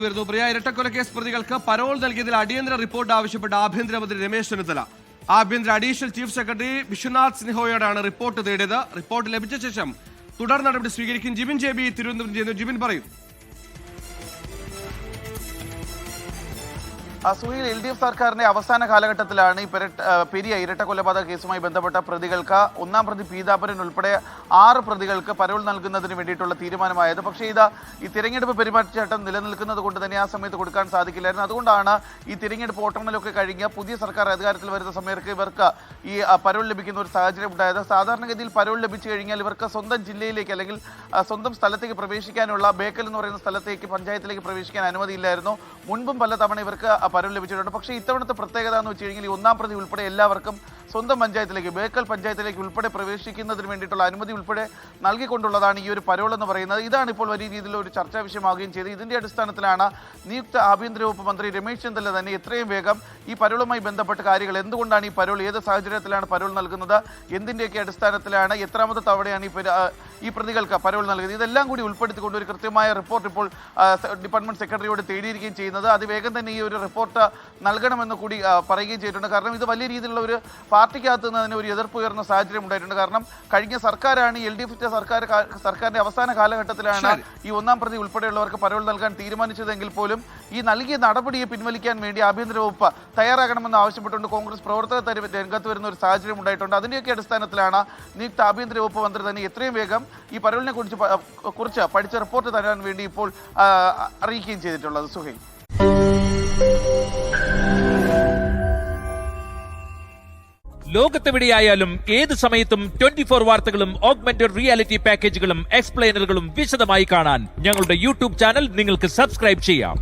പ്രിയ ഇരട്ടക്കൊലക്കേസ് പ്രതികൾക്ക് പരോൾ നൽകിയതിൽ അടിയന്തര റിപ്പോർട്ട് ആവശ്യപ്പെട്ട ആഭ്യന്തരമന്ത്രി രമേശ് ചെന്നിത്തല ആഭ്യന്തര അഡീഷണൽ ചീഫ് സെക്രട്ടറി വിശ്വനാഥ് സിൻഹയോടാണ് റിപ്പോർട്ട് തേടിയത്. റിപ്പോർട്ട് ലഭിച്ച ശേഷം തുടർ നടപടി സ്വീകരിക്കും. ജിബിൻ ജെബി തിരുവനന്തപുരം ചെയ്യുന്നു. ജിബിൻ പറയും. സുഹൈൽ, LDF സർക്കാരിന്റെ അവസാന കാലഘട്ടത്തിലാണ് ഈ പെരിയ ഇരട്ട കൊലപാതക കേസുമായി ബന്ധപ്പെട്ട പ്രതികൾക്ക് ഒന്നാം പ്രതി പീതാംബരൻ ഉൾപ്പെടെ 6 പ്രതികൾക്ക് പരോൾ നൽകുന്നതിന് വേണ്ടിയിട്ടുള്ള തീരുമാനമായത്. പക്ഷേ ഈ തിരഞ്ഞെടുപ്പ് പെരുമാറ്റച്ചട്ടം നിലനിൽക്കുന്നത് കൊണ്ട് തന്നെ ആ സമയത്ത് കൊടുക്കാൻ സാധിക്കില്ലായിരുന്നു. അതുകൊണ്ടാണ് ഈ തിരഞ്ഞെടുപ്പ് വോട്ടെണ്ണലൊക്കെ കഴിഞ്ഞ് പുതിയ സർക്കാർ അധികാരത്തിൽ വരുന്ന സമയത്ത് ഇവർക്ക് ഈ പരോൾ ലഭിക്കുന്ന ഒരു സാഹചര്യം ഉണ്ടായത്. സാധാരണഗതിയിൽ പരോൾ ലഭിച്ചു കഴിഞ്ഞാൽ ഇവർക്ക് സ്വന്തം ജില്ലയിലേക്ക് അല്ലെങ്കിൽ സ്വന്തം സ്ഥലത്തേക്ക് പ്രവേശിക്കാനുള്ള ബേക്കൽ എന്ന് പറയുന്ന സ്ഥലത്തേക്ക് പഞ്ചായത്തിലേക്ക് പ്രവേശിക്കാൻ അനുമതിയില്ലായിരുന്നു. മുൻപും പലതവണ ഇവർക്ക് പരോൾ ലഭിച്ചിട്ടുണ്ട്. പക്ഷേ ഇത്തവണത്തെ പ്രത്യേകത എന്ന് വെച്ച് കഴിഞ്ഞാൽ ഈ ഒന്നാം പ്രതി ഉൾപ്പെടെ എല്ലാവർക്കും സ്വന്തം പഞ്ചായത്തിലേക്ക് ബേക്കൽ പഞ്ചായത്തിലേക്ക് ഉൾപ്പെടെ പ്രവേശിക്കുന്നതിന് വേണ്ടിയിട്ടുള്ള അനുമതി ഉൾപ്പെടെ നൽകിക്കൊണ്ടുള്ളതാണ് ഈ ഒരു പരോൾ എന്ന് പറയുന്നത്. ഇതാണ് ഇപ്പോൾ വലിയ രീതിയിൽ ഒരു ചർച്ചാ വിഷയമാവുകയും ചെയ്തത്. ഇതിന്റെ അടിസ്ഥാനത്തിലാണ് നിയുക്ത ആഭ്യന്തര വകുപ്പ് മന്ത്രി രമേശ് ചെന്നിത്തല തന്നെ എത്രയും വേഗം ഈ പരോളുമായി ബന്ധപ്പെട്ട കാര്യങ്ങൾ, എന്തുകൊണ്ടാണ് ഈ പരോൾ, ഏത് സാഹചര്യത്തിലാണ് പരോൾ നൽകുന്നത്, എന്തിൻ്റെയൊക്കെ അടിസ്ഥാനത്തിലാണ്, എത്രാമത്തെ തവണയാണ് ഈ പ്രതികൾക്ക് പരോൾ നൽകുന്നത്, ഇതെല്ലാം കൂടി ഉൾപ്പെടുത്തിക്കൊണ്ട് ഒരു കൃത്യമായ റിപ്പോർട്ട് ഇപ്പോൾ ഡിപ്പാർട്ട്മെന്റ് സെക്രട്ടറിയോട് തേടിയിരിക്കുകയും ചെയ്യുന്നത്. അത് വേഗം തന്നെ ഈ ഒരു റിപ്പോർട്ട് നൽകണമെന്ന് കൂടി പറയുകയും ചെയ്തിട്ടുണ്ട്. കാരണം ഇത് വലിയ രീതിയിലുള്ള ഒരു പാർട്ടിക്കകത്ത് നിന്ന് തന്നെ ഒരു എതിർപ്പ് ഉയർന്ന സാഹചര്യം ഉണ്ടായിട്ടുണ്ട്. കാരണം കഴിഞ്ഞ സർക്കാരാണ് LDF സർക്കാരിന്റെ അവസാന കാലഘട്ടത്തിലാണ് ഈ ഒന്നാം പ്രതി ഉൾപ്പെടെയുള്ളവർക്ക് പരോൾ നൽകാൻ തീരുമാനിച്ചതെങ്കിൽ പോലും ഈ നൽകിയ നടപടിയെ പിൻവലിക്കാൻ വേണ്ടി ആഭ്യന്തര വകുപ്പ് തയ്യാറാകണമെന്ന് ആവശ്യപ്പെട്ടുകൊണ്ട് കോൺഗ്രസ് പ്രവർത്തകർ രംഗത്ത് വരുന്ന ഒരു സാഹചര്യം ഉണ്ടായിട്ടുണ്ട്. അതിന്റെയൊക്കെ അടിസ്ഥാനത്തിലാണ് നിയുക്ത ആഭ്യന്തര വകുപ്പ് മന്ത്രി തന്നെ എത്രയും വേഗം ഈ പരോളിനെ കുറിച്ച് പഠിച്ച റിപ്പോർട്ട് തരാൻ വേണ്ടി ഇപ്പോൾ അറിയിക്കുകയും ചെയ്തിട്ടുള്ളത്. സുഹൈൽ, ലോകത്തെവിടെയായാലും ഏത് സമയത്തും 24 വാർത്തകളും ഓഗ്മെന്റഡ് റിയാലിറ്റി പാക്കേജുകളും എക്സ്പ്ലെയിനറുകളും വിശദമായി കാണാൻ ഞങ്ങളുടെ YouTube ചാനൽ നിങ്ങൾക്ക് സബ്സ്ക്രൈബ് ചെയ്യാം.